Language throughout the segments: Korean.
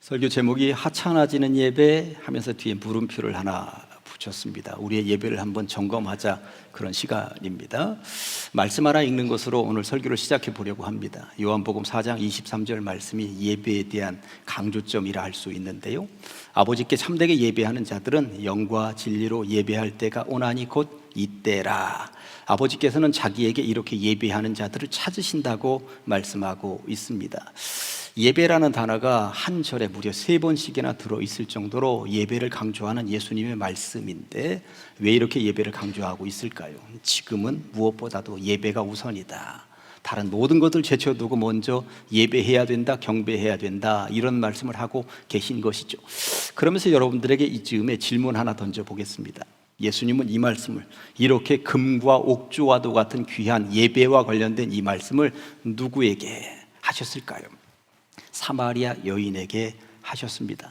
설교 제목이 하찮아지는 예배 하면서 뒤에 물음표를 하나 붙였습니다. 우리의 예배를 한번 점검하자, 그런 시간입니다. 말씀 하나 읽는 것으로 오늘 설교를 시작해 보려고 합니다. 요한복음 4장 23절 말씀이 예배에 대한 강조점이라 할 수 있는데요, 아버지께 참되게 예배하는 자들은 영과 진리로 예배할 때가 오나니 곧 이때라. 아버지께서는 자기에게 이렇게 예배하는 자들을 찾으신다고 말씀하고 있습니다. 예배라는 단어가 한 절에 무려 3번씩이나 들어있을 정도로 예배를 강조하는 예수님의 말씀인데, 왜 이렇게 예배를 강조하고 있을까요? 지금은 무엇보다도 예배가 우선이다, 다른 모든 것을 제쳐두고 먼저 예배해야 된다, 경배해야 된다, 이런 말씀을 하고 계신 것이죠. 그러면서 여러분들에게 이 즈음에 질문 하나 던져보겠습니다. 예수님은 이 말씀을, 이렇게 금과 옥조와도 같은 귀한 예배와 관련된 이 말씀을 누구에게 하셨을까요? 사마리아 여인에게 하셨습니다.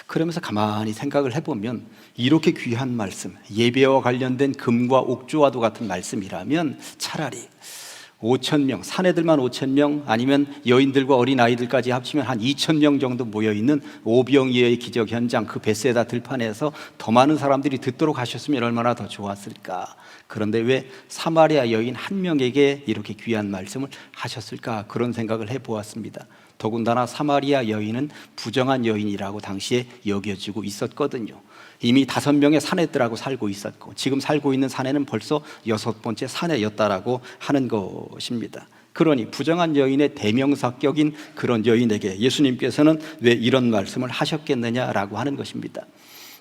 그러면서 가만히 생각을 해보면, 이렇게 귀한 말씀, 예배와 관련된 금과 옥조와도 같은 말씀이라면 차라리 5,000명, 사내들만 5,000명, 아니면 여인들과 어린아이들까지 합치면 한 2,000명 정도 모여있는 오병이어의 기적 현장, 그 벳세다 들판에서 더 많은 사람들이 듣도록 하셨으면 얼마나 더 좋았을까. 그런데 왜 사마리아 여인 한 명에게 이렇게 귀한 말씀을 하셨을까, 그런 생각을 해보았습니다. 더군다나 사마리아 여인은 부정한 여인이라고 당시에 여겨지고 있었거든요. 이미 5명의 사내들하고 살고 있었고, 지금 살고 있는 사내는 벌써 6번째 사내였다라고 하는 것입니다. 그러니 부정한 여인의 대명사격인 그런 여인에게 예수님께서는 왜 이런 말씀을 하셨겠느냐라고 하는 것입니다.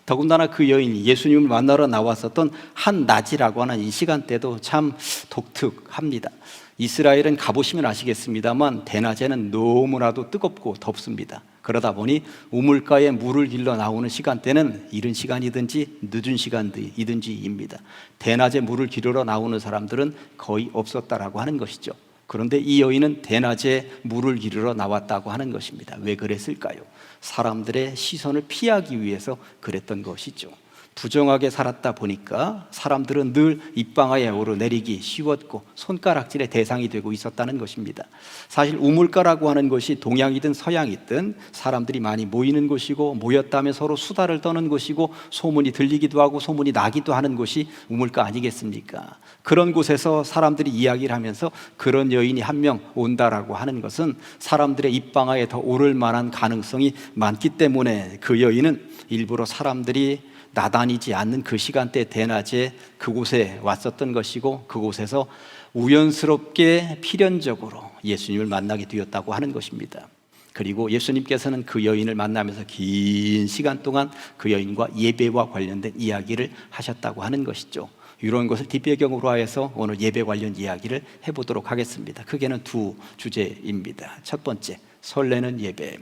더군다나 그 여인이 예수님을 만나러 나왔었던 한낮이라고 하는 이 시간대도 참 독특합니다. 이스라엘은 가보시면 아시겠습니다만 대낮에는 너무나도 뜨겁고 덥습니다. 그러다 보니 우물가에 물을 길러 나오는 시간대는 이른 시간이든지 늦은 시간이든지입니다. 대낮에 물을 기르러 나오는 사람들은 거의 없었다라고 하는 것이죠. 그런데 이 여인은 대낮에 물을 기르러 나왔다고 하는 것입니다. 왜 그랬을까요? 사람들의 시선을 피하기 위해서 그랬던 것이죠. 부정하게 살았다 보니까 사람들은 늘 입방아에 오르내리기 쉬웠고 손가락질의 대상이 되고 있었다는 것입니다. 사실 우물가라고 하는 것이 동양이든 서양이든 사람들이 많이 모이는 곳이고, 모였다면 서로 수다를 떠는 곳이고, 소문이 들리기도 하고 소문이 나기도 하는 곳이 우물가 아니겠습니까? 그런 곳에서 사람들이 이야기를 하면서 그런 여인이 한 명 온다라고 하는 것은 사람들의 입방아에 더 오를 만한 가능성이 많기 때문에 그 여인은 일부러 사람들이 나다니지 않는 그 시간대 대낮에 그곳에 왔었던 것이고, 그곳에서 우연스럽게 필연적으로 예수님을 만나게 되었다고 하는 것입니다. 그리고 예수님께서는 그 여인을 만나면서 긴 시간 동안 그 여인과 예배와 관련된 이야기를 하셨다고 하는 것이죠. 이런 것을 뒷배경으로 해서 오늘 예배 관련 이야기를 해보도록 하겠습니다. 크게는 두 주제입니다. 첫 번째, 설레는 예배.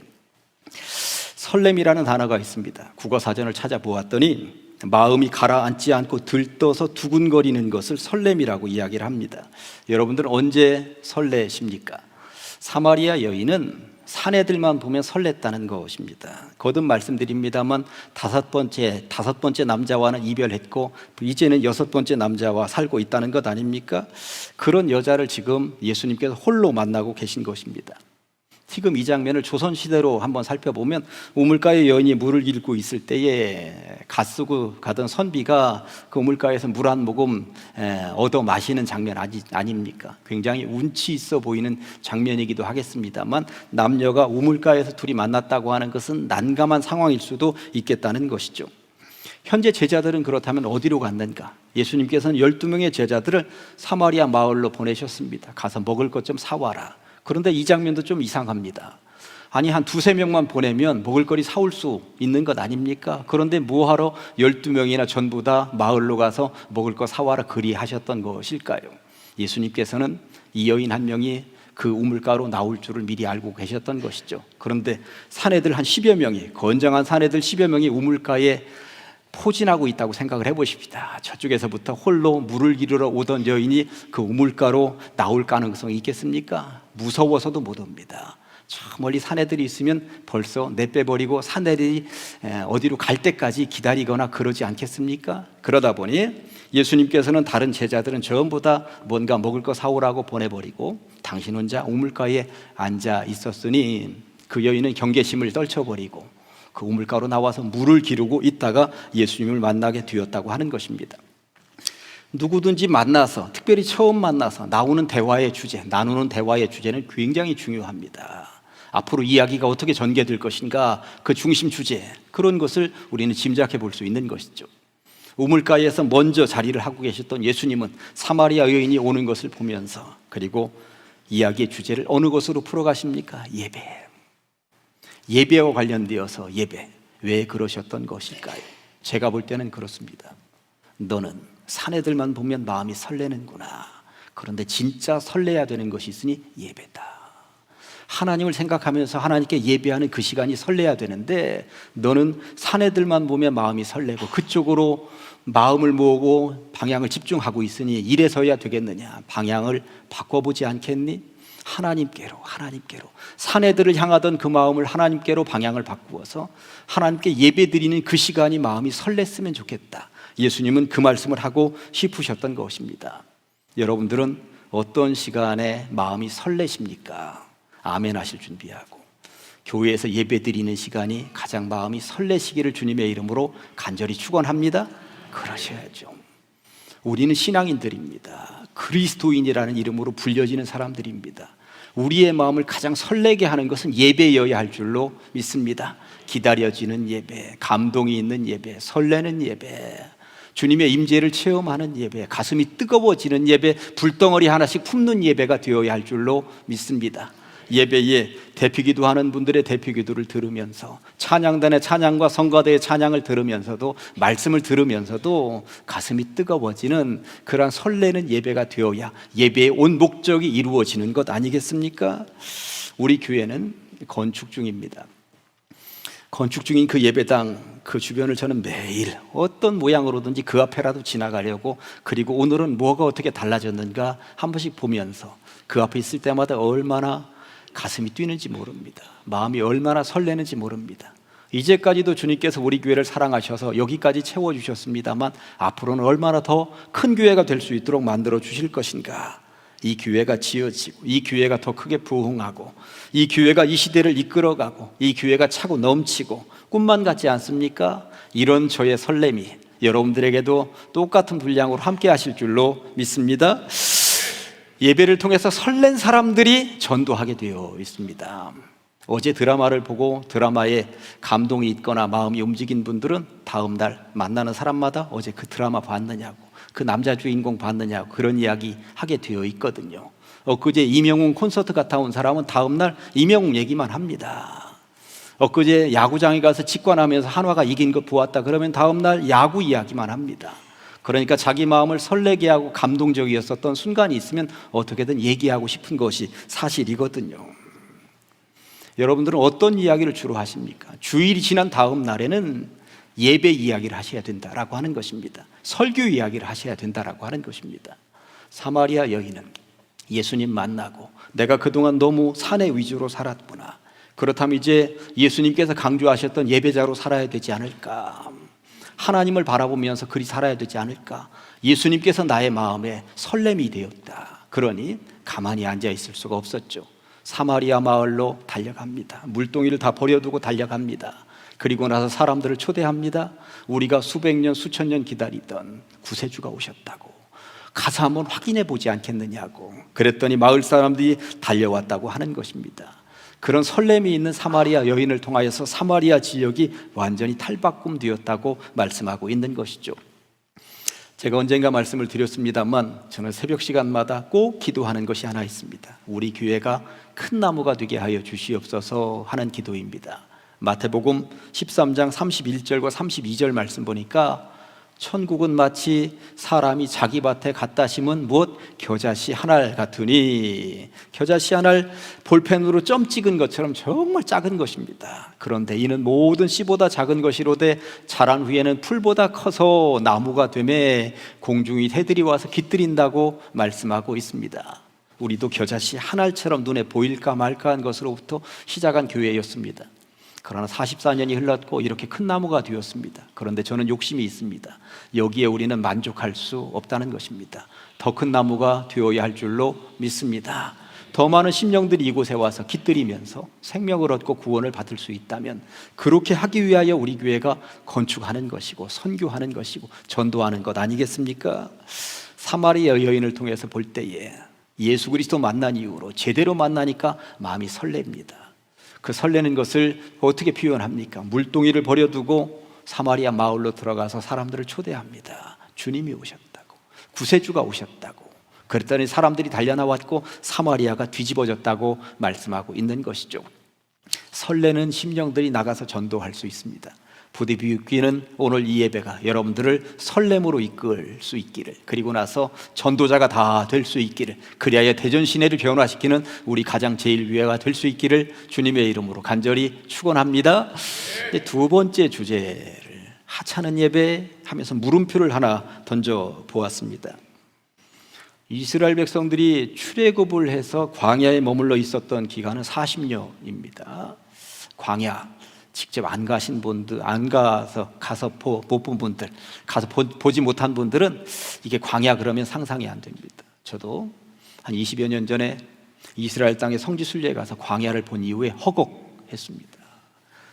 설렘이라는 단어가 있습니다. 국어사전을 찾아보았더니 마음이 가라앉지 않고 들떠서 두근거리는 것을 설렘이라고 이야기를 합니다. 여러분들은 언제 설레십니까? 사마리아 여인은 사내들만 보면 설렜다는 것입니다. 거듭 말씀드립니다만 다섯 번째 남자와는 이별했고 이제는 6번째 남자와 살고 있다는 것 아닙니까? 그런 여자를 지금 예수님께서 홀로 만나고 계신 것입니다. 지금 이 장면을 조선시대로 한번 살펴보면, 우물가에 여인이 물을 길고 있을 때에 갓쓰고 가던 선비가 그 우물가에서 물 한 모금 얻어 마시는 장면 아닙니까? 굉장히 운치 있어 보이는 장면이기도 하겠습니다만, 남녀가 우물가에서 둘이 만났다고 하는 것은 난감한 상황일 수도 있겠다는 것이죠. 현재 제자들은 그렇다면 어디로 갔는가? 예수님께서는 12명의 제자들을 사마리아 마을로 보내셨습니다. 가서 먹을 것 좀 사와라. 그런데 이 장면도 좀 이상합니다. 아니, 한 2-3명만 보내면 먹을거리 사올 수 있는 것 아닙니까? 그런데 뭐하러 12명이나 전부 다 마을로 가서 먹을 거 사와라 그리하셨던 것일까요? 예수님께서는 이 여인 한 명이 그 우물가로 나올 줄을 미리 알고 계셨던 것이죠. 그런데 사내들 한 10여 명이, 건장한 사내들 10여 명이 우물가에 포진하고 있다고 생각을 해보십시다. 저쪽에서부터 홀로 물을 기르러 오던 여인이 그 우물가로 나올 가능성이 있겠습니까? 무서워서도 못 옵니다. 저 멀리 사내들이 있으면 벌써 내빼버리고 사내들이 어디로 갈 때까지 기다리거나 그러지 않겠습니까? 그러다 보니 예수님께서는 다른 제자들은 전부 다 뭔가 먹을 거 사오라고 보내버리고 당신 혼자 우물가에 앉아 있었으니 그 여인은 경계심을 떨쳐버리고 그 우물가로 나와서 물을 기르고 있다가 예수님을 만나게 되었다고 하는 것입니다. 누구든지 만나서, 특별히 처음 만나서 나누는 대화의 주제는 굉장히 중요합니다. 앞으로 이야기가 어떻게 전개될 것인가, 그 중심 주제, 그런 것을 우리는 짐작해 볼 수 있는 것이죠. 우물가에서 먼저 자리를 하고 계셨던 예수님은 사마리아 여인이 오는 것을 보면서, 그리고 이야기의 주제를 어느 것으로 풀어가십니까? 예배와 관련되어서 왜 그러셨던 것일까요? 제가 볼 때는 그렇습니다. 너는 사내들만 보면 마음이 설레는구나. 그런데 진짜 설레야 되는 것이 있으니 예배다. 하나님을 생각하면서 하나님께 예배하는 그 시간이 설레야 되는데, 너는 사내들만 보면 마음이 설레고 그쪽으로 마음을 모으고 방향을 집중하고 있으니 이래서야 되겠느냐? 방향을 바꿔보지 않겠니? 하나님께로 사내들을 향하던 그 마음을 하나님께로 방향을 바꾸어서 하나님께 예배드리는 그 시간이 마음이 설렜으면 좋겠다. 예수님은 그 말씀을 하고 싶으셨던 것입니다. 여러분들은 어떤 시간에 마음이 설레십니까? 아멘 하실 준비하고, 교회에서 예배드리는 시간이 가장 마음이 설레시기를 주님의 이름으로 간절히 축원합니다. 그러셔야죠. 우리는 신앙인들입니다. 그리스도인이라는 이름으로 불려지는 사람들입니다. 우리의 마음을 가장 설레게 하는 것은 예배여야 할 줄로 믿습니다. 기다려지는 예배, 감동이 있는 예배, 설레는 예배, 주님의 임재를 체험하는 예배, 가슴이 뜨거워지는 예배, 불덩어리 하나씩 품는 예배가 되어야 할 줄로 믿습니다. 예배에 대피기도 하는 분들의 대피기도를 들으면서, 찬양단의 찬양과 성가대의 찬양을 들으면서도, 말씀을 들으면서도 가슴이 뜨거워지는 그러한 설레는 예배가 되어야 예배의 온 목적이 이루어지는 것 아니겠습니까? 우리 교회는 건축 중입니다. 건축 중인 그 예배당, 그 주변을 저는 매일 어떤 모양으로든지 그 앞에라도 지나가려고, 그리고 오늘은 뭐가 어떻게 달라졌는가 한 번씩 보면서 그 앞에 있을 때마다 얼마나 가슴이 뛰는지 모릅니다. 마음이 얼마나 설레는지 모릅니다. 이제까지도 주님께서 우리 교회를 사랑하셔서 여기까지 채워주셨습니다만, 앞으로는 얼마나 더 큰 교회가 될 수 있도록 만들어 주실 것인가. 이 교회가 지어지고, 이 교회가 더 크게 부흥하고, 이 교회가 이 시대를 이끌어가고, 이 교회가 차고 넘치고, 꿈만 같지 않습니까? 이런 저의 설렘이 여러분들에게도 똑같은 분량으로 함께 하실 줄로 믿습니다. 예배를 통해서 설렌 사람들이 전도하게 되어 있습니다. 어제 드라마를 보고 드라마에 감동이 있거나 마음이 움직인 분들은 다음 날 만나는 사람마다 어제 그 드라마 봤느냐고, 그 남자 주인공 봤느냐고 그런 이야기 하게 되어 있거든요. 엊그제 이명웅 콘서트 갔다 온 사람은 다음 날 이명웅 얘기만 합니다. 엊그제 야구장에 가서 직관하면서 한화가 이긴 거 보았다 그러면 다음 날 야구 이야기만 합니다. 그러니까 자기 마음을 설레게 하고 감동적이었었던 순간이 있으면 어떻게든 얘기하고 싶은 것이 사실이거든요. 여러분들은 어떤 이야기를 주로 하십니까? 주일이 지난 다음 날에는 예배 이야기를 하셔야 된다라고 하는 것입니다. 설교 이야기를 하셔야 된다라고 하는 것입니다. 사마리아 여인은 예수님 만나고, 내가 그동안 너무 사내 위주로 살았구나, 그렇다면 이제 예수님께서 강조하셨던 예배자로 살아야 되지 않을까, 하나님을 바라보면서 그리 살아야 되지 않을까, 예수님께서 나의 마음에 설렘이 되었다. 그러니 가만히 앉아 있을 수가 없었죠. 사마리아 마을로 달려갑니다. 물동이를 다 버려두고 달려갑니다. 그리고 나서 사람들을 초대합니다. 우리가 수백 년 수천 년 기다리던 구세주가 오셨다고, 가서 한번 확인해 보지 않겠느냐고. 그랬더니 마을 사람들이 달려왔다고 하는 것입니다. 그런 설렘이 있는 사마리아 여인을 통하여서 사마리아 지역이 완전히 탈바꿈되었다고 말씀하고 있는 것이죠. 제가 언젠가 말씀을 드렸습니다만, 저는 새벽 시간마다 꼭 기도하는 것이 하나 있습니다. 우리 교회가 큰 나무가 되게 하여 주시옵소서 하는 기도입니다. 마태복음 13장 31절과 32절 말씀 보니까, 천국은 마치 사람이 자기 밭에 갖다 심은 무엇 겨자씨 한 알 같으니, 겨자씨 한 알 볼펜으로 점 찍은 것처럼 정말 작은 것입니다. 그런데 이는 모든 씨보다 작은 것이로되 자란 후에는 풀보다 커서 나무가 되매 공중의 새들이 와서 깃들인다고 말씀하고 있습니다. 우리도 겨자씨 한 알처럼 눈에 보일까 말까 한 것으로부터 시작한 교회였습니다. 그러나 44년이 흘렀고 이렇게 큰 나무가 되었습니다. 그런데 저는 욕심이 있습니다. 여기에 우리는 만족할 수 없다는 것입니다. 더 큰 나무가 되어야 할 줄로 믿습니다. 더 많은 심령들이 이곳에 와서 깃들이면서 생명을 얻고 구원을 받을 수 있다면 그렇게 하기 위하여 우리 교회가 건축하는 것이고 선교하는 것이고 전도하는 것 아니겠습니까? 사마리아 여인을 통해서 볼 때에 예수 그리스도 만난 이후로 제대로 만나니까 마음이 설렙니다. 그 설레는 것을 어떻게 표현합니까? 물동이를 버려두고 사마리아 마을로 들어가서 사람들을 초대합니다. 주님이 오셨다고, 구세주가 오셨다고. 그랬더니 사람들이 달려나왔고 사마리아가 뒤집어졌다고 말씀하고 있는 것이죠. 설레는 심령들이 나가서 전도할 수 있습니다. 부디 비웃기는 오늘 이 예배가 여러분들을 설렘으로 이끌 수 있기를, 그리고 나서 전도자가 다 될 수 있기를, 그리하여 대전 시내를 변화시키는 우리 가장 제일 위회가 될 수 있기를 주님의 이름으로 간절히 축원합니다. 두 번째 주제를 하찮은 예배 하면서 물음표를 하나 던져 보았습니다. 이스라엘 백성들이 출애굽을 해서 광야에 머물러 있었던 기간은 40년입니다. 광야 직접 안 가신 분들, 안 가서 못 본 분들, 가서 보지 못한 분들은 이게 광야 그러면 상상이 안 됩니다. 저도 한 20여 년 전에 이스라엘 땅의 성지 순례에 가서 광야를 본 이후에 허걱했습니다.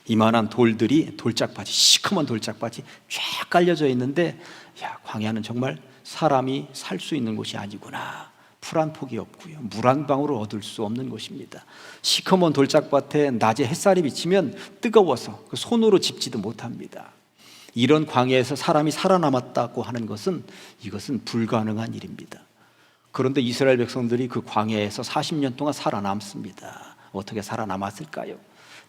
이만한 돌들이, 돌짝밭이, 시커먼 돌짝밭이 쫙 깔려져 있는데, 야, 광야는 정말 사람이 살 수 있는 곳이 아니구나. 풀 한 폭이 없고요, 물 한 방울을 얻을 수 없는 곳입니다. 시커먼 돌짝밭에 낮에 햇살이 비치면 뜨거워서 손으로 짚지도 못합니다. 이런 광야에서 사람이 살아남았다고 하는 것은, 이것은 불가능한 일입니다. 그런데 이스라엘 백성들이 그 광야에서 40년 동안 살아남습니다. 어떻게 살아남았을까요?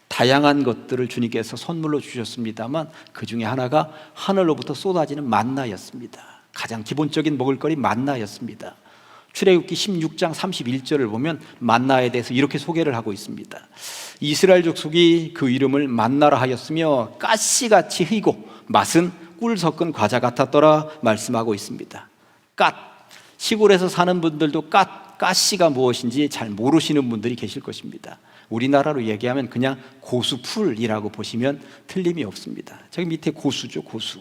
다양한 것들을 주님께서 선물로 주셨습니다만 그 중에 하나가 하늘로부터 쏟아지는 만나였습니다. 가장 기본적인 먹을거리 만나였습니다. 출애굽기 16장 31절을 보면 만나에 대해서 이렇게 소개를 하고 있습니다. 이스라엘 족속이 그 이름을 만나라 하였으며 가시같이 희고 맛은 꿀 섞은 과자 같았더라 말씀하고 있습니다. 갓, 시골에서 사는 분들도 가시가 무엇인지 잘 모르시는 분들이 계실 것입니다. 우리나라로 얘기하면 그냥 고수풀이라고 보시면 틀림이 없습니다. 저기 밑에 고수죠, 고수.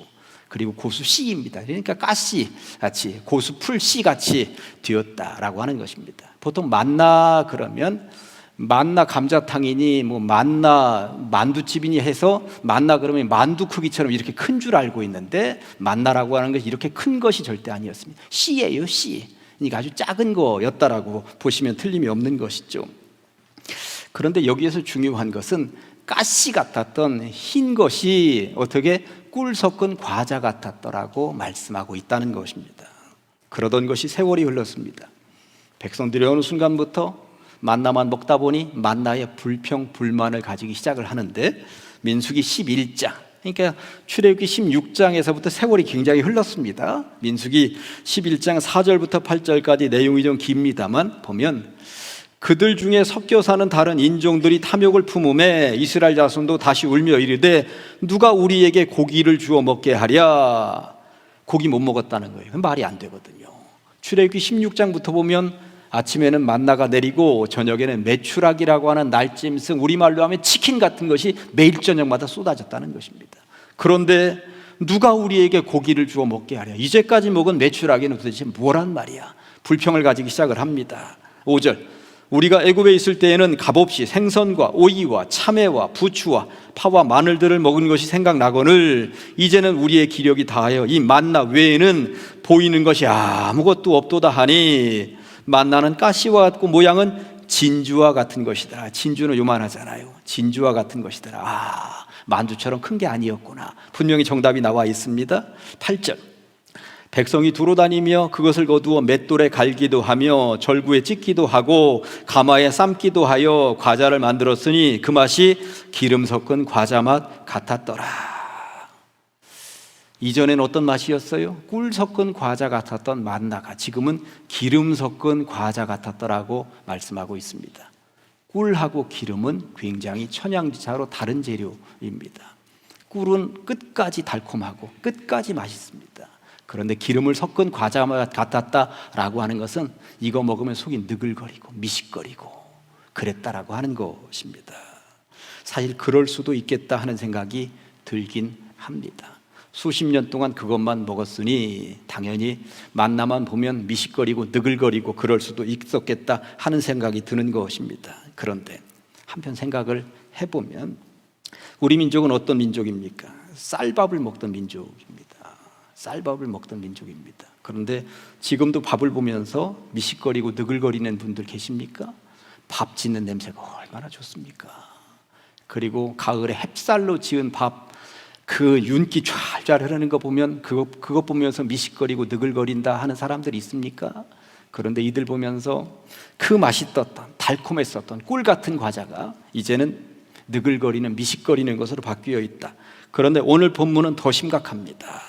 그리고 고수씨입니다. 그러니까 가씨 같이, 고수풀 씨 같이 되었다라고 하는 것입니다. 보통 만나 그러면 만나 감자탕이니 뭐 만나 만두집이니 해서 만나 그러면 만두 크기처럼 이렇게 큰 줄 알고 있는데, 만나라고 하는 것이 이렇게 큰 것이 절대 아니었습니다. 씨예요, 씨. 그러니까 아주 작은 거였다라고 보시면 틀림이 없는 것이죠. 그런데 여기에서 중요한 것은 가시 같았던 흰 것이 어떻게 꿀 섞은 과자 같았더라고 말씀하고 있다는 것입니다. 그러던 것이 세월이 흘렀습니다. 백성들이 어느 순간부터 만나만 먹다 보니 만나의 불평불만을 가지기 시작을 하는데, 민수기 11장, 그러니까 출애굽기 16장에서부터 세월이 굉장히 흘렀습니다. 민수기 11장 4절부터 8절까지 내용이 좀 깁니다만 보면, 그들 중에 섞여 사는 다른 인종들이 탐욕을 품음에 이스라엘 자손도 다시 울며 이르되 누가 우리에게 고기를 주어 먹게 하랴. 고기 못 먹었다는 거예요. 말이 안 되거든요. 출애굽기 16장부터 보면 아침에는 만나가 내리고 저녁에는 메추라기라고 하는 날짐승, 우리말로 하면 치킨 같은 것이 매일 저녁마다 쏟아졌다는 것입니다. 그런데 누가 우리에게 고기를 주어 먹게 하랴. 이제까지 먹은 메추라기는 도대체 뭐란 말이야. 불평을 가지기 시작을 합니다. 5절, 우리가 애굽에 있을 때에는 값없이 생선과 오이와 참외와 부추와 파와 마늘들을 먹은 것이 생각나거늘 이제는 우리의 기력이 다하여 이 만나 외에는 보이는 것이 아무것도 없도다 하니, 만나는 가시와 같고 모양은 진주와 같은 것이더라. 진주는 요만하잖아요. 진주와 같은 것이더라. 아, 만두처럼 큰 게 아니었구나. 분명히 정답이 나와 있습니다. 8절, 백성이 두루 다니며 그것을 거두어 맷돌에 갈기도 하며 절구에 찢기도 하고 가마에 삶기도 하여 과자를 만들었으니 그 맛이 기름 섞은 과자 맛 같았더라. 이전엔 어떤 맛이었어요? 꿀 섞은 과자 같았던 만나가 지금은 기름 섞은 과자 같았더라고 말씀하고 있습니다. 꿀하고 기름은 굉장히 천양지차로 다른 재료입니다. 꿀은 끝까지 달콤하고 끝까지 맛있습니다. 그런데 기름을 섞은 과자 맛 같았다라고 하는 것은 이거 먹으면 속이 느글거리고 미식거리고 그랬다라고 하는 것입니다. 사실 그럴 수도 있겠다 하는 생각이 들긴 합니다. 수십 년 동안 그것만 먹었으니 당연히 만나만 보면 미식거리고 느글거리고 그럴 수도 있었겠다 하는 생각이 드는 것입니다. 그런데 한편 생각을 해보면 우리 민족은 어떤 민족입니까? 쌀밥을 먹던 민족입니다. 쌀밥을 먹던 민족입니다. 그런데 지금도 밥을 보면서 미식거리고 느글거리는 분들 계십니까? 밥 짓는 냄새가 얼마나 좋습니까? 그리고 가을에 햅쌀로 지은 밥, 그 윤기 쫙쫙 흐르는 거 보면 그거 보면서 미식거리고 느글거린다 하는 사람들이 있습니까? 그런데 이들 보면서 그 맛있었던 달콤했었던 꿀 같은 과자가 이제는 느글거리는 미식거리는 것으로 바뀌어 있다. 그런데 오늘 본문은 더 심각합니다.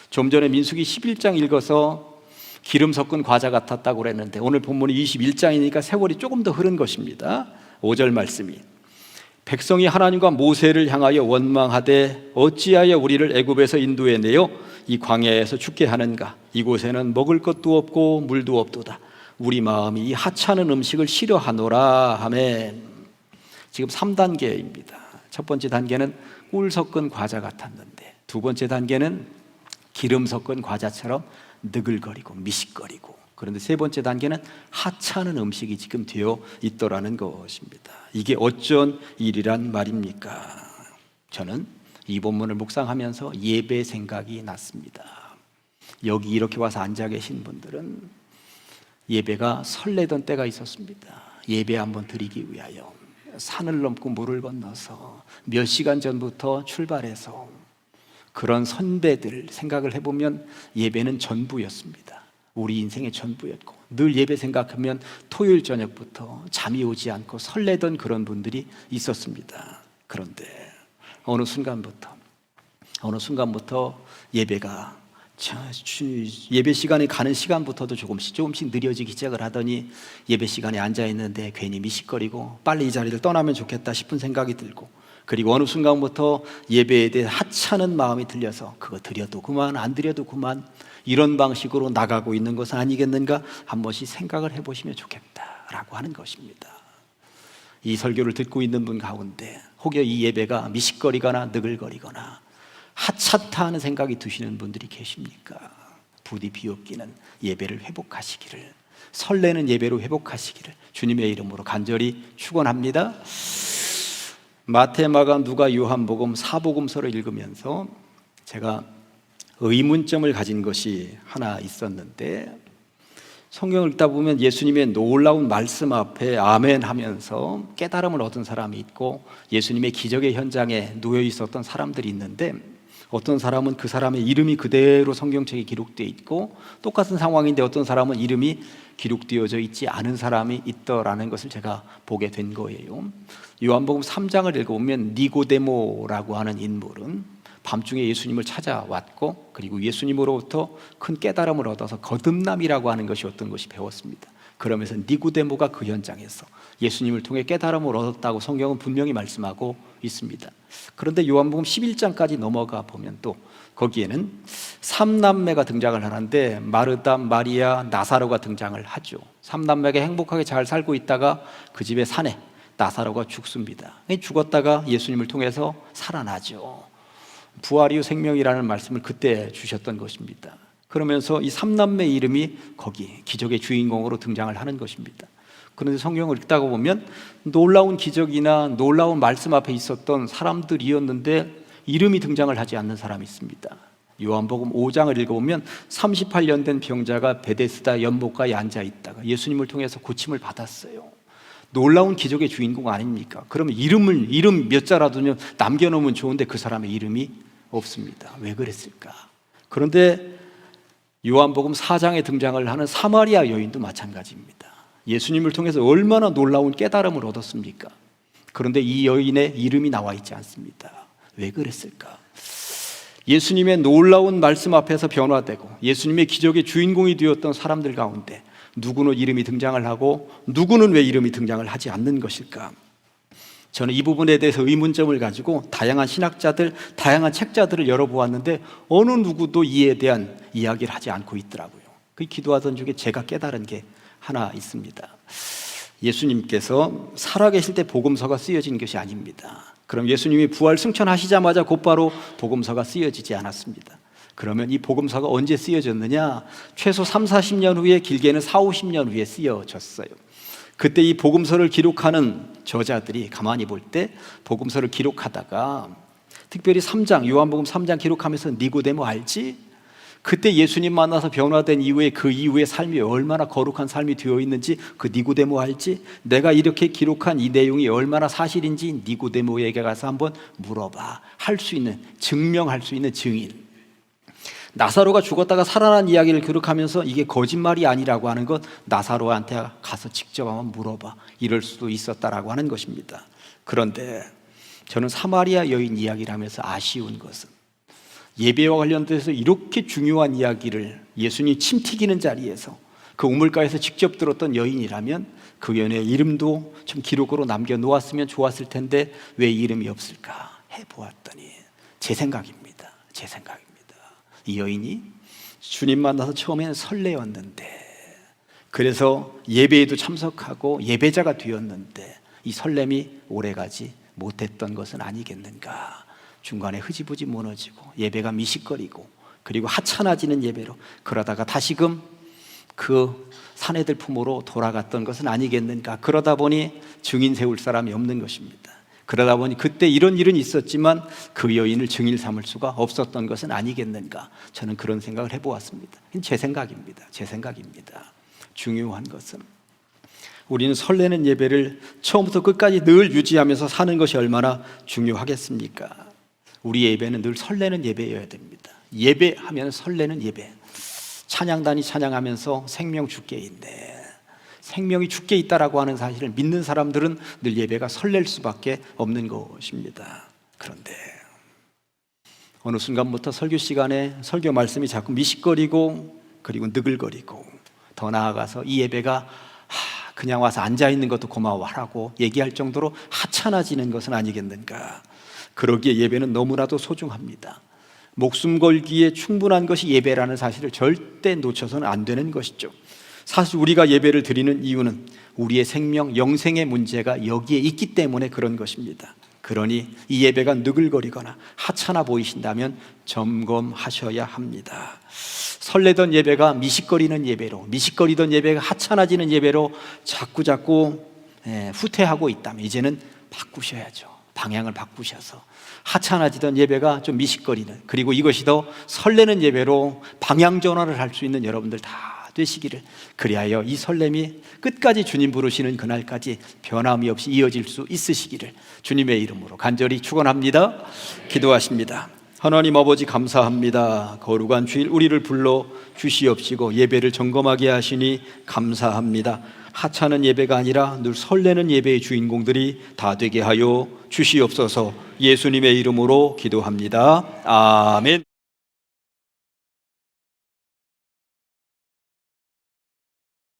좀 전에 민수기 11장 읽어서 기름 섞은 과자 같았다고 그랬는데 오늘 본문이 21장이니까 세월이 조금 더 흐른 것입니다. 5절 말씀이 백성이 하나님과 모세를 향하여 원망하되 어찌하여 우리를 애굽에서 인도해 내어 이 광야에서 죽게 하는가? 이곳에는 먹을 것도 없고 물도 없도다. 우리 마음이 이 하찮은 음식을 싫어하노라 하매. 지금 3단계입니다. 첫 번째 단계는 꿀 섞은 과자 같았는데 두 번째 단계는 기름 섞은 과자처럼 느글거리고 미식거리고, 그런데 세 번째 단계는 하찮은 음식이 지금 되어 있더라는 것입니다. 이게 어쩐 일이란 말입니까? 저는 이 본문을 묵상하면서 예배 생각이 났습니다. 여기 이렇게 와서 앉아 계신 분들은 예배가 설레던 때가 있었습니다. 예배 한번 드리기 위하여 산을 넘고 물을 건너서 몇 시간 전부터 출발해서 그런 선배들 생각을 해보면 예배는 전부였습니다. 우리 인생의 전부였고 늘 예배 생각하면 토요일 저녁부터 잠이 오지 않고 설레던 그런 분들이 있었습니다. 그런데 어느 순간부터 예배가 예배 시간이 가는 시간부터도 조금씩 느려지기 시작을 하더니 예배 시간에 앉아있는데 괜히 미식거리고 빨리 이 자리를 떠나면 좋겠다 싶은 생각이 들고, 그리고 어느 순간부터 예배에 대해 하찮은 마음이 들려서 그거 드려도 그만 안 드려도 그만 이런 방식으로 나가고 있는 것은 아니겠는가 한 번씩 생각을 해보시면 좋겠다라고 하는 것입니다. 이 설교를 듣고 있는 분 가운데 혹여 이 예배가 미식거리거나 느글거리거나 하찮다 하는 생각이 드시는 분들이 계십니까? 부디 비옵기는 예배를 회복하시기를, 설레는 예배로 회복하시기를 주님의 이름으로 간절히 축원합니다. 마태, 마가, 누가, 요한복음 4복음서를 읽으면서 제가 의문점을 가진 것이 하나 있었는데, 성경을 읽다 보면 예수님의 놀라운 말씀 앞에 아멘 하면서 깨달음을 얻은 사람이 있고 예수님의 기적의 현장에 놓여 있었던 사람들이 있는데, 어떤 사람은 그 사람의 이름이 그대로 성경책에 기록되어 있고 똑같은 상황인데 어떤 사람은 이름이 기록되어져 있지 않은 사람이 있더라는 것을 제가 보게 된 거예요. 요한복음 3장을 읽어보면 니고데모라고 하는 인물은 밤중에 예수님을 찾아왔고 그리고 예수님으로부터 큰 깨달음을 얻어서 거듭남이라고 하는 것이 어떤 것이 배웠습니다. 그러면서 니고데모가 그 현장에서 예수님을 통해 깨달음을 얻었다고 성경은 분명히 말씀하고 있습니다. 그런데 요한복음 11장까지 넘어가 보면 또 거기에는 3남매가 등장을 하는데 마르다, 마리아, 나사로가 등장을 하죠. 3남매가 행복하게 잘 살고 있다가 그 집의 사내 나사로가 죽습니다. 죽었다가 예수님을 통해서 살아나죠. 부활이요 생명이라는 말씀을 그때 주셨던 것입니다. 그러면서 이 3남매 이름이 거기 기적의 주인공으로 등장을 하는 것입니다. 그런데 성경을 읽다가 보면 놀라운 기적이나 놀라운 말씀 앞에 있었던 사람들이었는데 이름이 등장을 하지 않는 사람이 있습니다. 요한복음 5장을 읽어보면 38년 된 병자가 베데스다 연못가에 앉아 있다가 예수님을 통해서 고침을 받았어요. 놀라운 기적의 주인공 아닙니까? 그러면 이름 몇 자라도 남겨놓으면 좋은데 그 사람의 이름이 없습니다. 왜 그랬을까? 그런데 요한복음 4장에 등장을 하는 사마리아 여인도 마찬가지입니다. 예수님을 통해서 얼마나 놀라운 깨달음을 얻었습니까? 그런데 이 여인의 이름이 나와 있지 않습니다. 왜 그랬을까? 예수님의 놀라운 말씀 앞에서 변화되고 예수님의 기적의 주인공이 되었던 사람들 가운데 누구는 이름이 등장을 하고 누구는 왜 이름이 등장을 하지 않는 것일까? 저는 이 부분에 대해서 의문점을 가지고 다양한 신학자들, 다양한 책자들을 열어보았는데 어느 누구도 이에 대한 이야기를 하지 않고 있더라고요. 그 기도하던 중에 제가 깨달은 게 하나 있습니다. 예수님께서 살아계실 때 복음서가 쓰여진 것이 아닙니다. 그럼 예수님이 부활 승천하시자마자 곧바로 복음서가 쓰여지지 않았습니다. 그러면 이 복음서가 언제 쓰여졌느냐? 최소 3, 40년 후에, 길게는 4, 50년 후에 쓰여졌어요. 그때 이 복음서를 기록하는 저자들이 가만히 볼 때 복음서를 기록하다가 특별히 3장, 요한복음 3장 기록하면서 니고데모 알지? 그때 예수님 만나서 변화된 이후에 그 이후의 삶이 얼마나 거룩한 삶이 되어 있는지 그 니고데모 알지? 내가 이렇게 기록한 이 내용이 얼마나 사실인지 니고데모에게 가서 한번 물어봐. 할 수 있는, 증명할 수 있는 증인. 나사로가 죽었다가 살아난 이야기를 기록하면서 이게 거짓말이 아니라고 하는 것, 나사로한테 가서 직접 한번 물어봐. 이럴 수도 있었다라고 하는 것입니다. 그런데 저는 사마리아 여인 이야기를 하면서 아쉬운 것은 예배와 관련돼서 이렇게 중요한 이야기를 예수님이 침 튀기는 자리에서 그 우물가에서 직접 들었던 여인이라면 그 여인의 이름도 좀 기록으로 남겨놓았으면 좋았을 텐데 왜 이름이 없을까 해보았더니 제 생각입니다. 이 여인이 주님 만나서 처음에는 설레었는데, 그래서 예배에도 참석하고 예배자가 되었는데 이 설렘이 오래가지 못했던 것은 아니겠는가. 중간에 흐지부지 무너지고 예배가 미식거리고 그리고 하찮아지는 예배로, 그러다가 다시금 그 사내들 품으로 돌아갔던 것은 아니겠는가. 그러다 보니 증인 세울 사람이 없는 것입니다. 그러다 보니 그때 이런 일은 있었지만 그 여인을 증인 삼을 수가 없었던 것은 아니겠는가. 저는 그런 생각을 해보았습니다. 제 생각입니다. 중요한 것은 우리는 설레는 예배를 처음부터 끝까지 늘 유지하면서 사는 것이 얼마나 중요하겠습니까? 우리의 예배는 늘 설레는 예배여야 됩니다. 예배하면 설레는 예배. 찬양단이 찬양하면서 생명 주께 있네, 생명이 주께 있다라고 하는 사실을 믿는 사람들은 늘 예배가 설렐 수밖에 없는 것입니다. 그런데 어느 순간부터 설교 시간에 설교 말씀이 자꾸 미식거리고 그리고 느글거리고, 더 나아가서 이 예배가 그냥 와서 앉아있는 것도 고마워하라고 얘기할 정도로 하찮아지는 것은 아니겠는가. 그러기에 예배는 너무나도 소중합니다. 목숨 걸기에 충분한 것이 예배라는 사실을 절대 놓쳐서는 안 되는 것이죠. 사실 우리가 예배를 드리는 이유는 우리의 생명, 영생의 문제가 여기에 있기 때문에 그런 것입니다. 그러니 이 예배가 느글거리거나 하찮아 보이신다면 점검하셔야 합니다. 설레던 예배가 미식거리는 예배로, 미식거리던 예배가 하찮아지는 예배로 자꾸 후퇴하고 있다면 이제는 바꾸셔야죠. 방향을 바꾸셔서 하찮아지던 예배가 좀 미식거리는, 그리고 이것이 더 설레는 예배로 방향 전환을 할 수 있는 여러분들 다 되시기를, 그리하여 이 설렘이 끝까지 주님 부르시는 그날까지 변함이 없이 이어질 수 있으시기를 주님의 이름으로 간절히 축원합니다. 기도하십니다. 하나님 아버지, 감사합니다. 거룩한 주일 우리를 불러 주시옵시고 예배를 점검하게 하시니 감사합니다. 하찮은 예배가 아니라 늘 설레는 예배의 주인공들이 다 되게 하여 주시옵소서. 예수님의 이름으로 기도합니다. 아멘.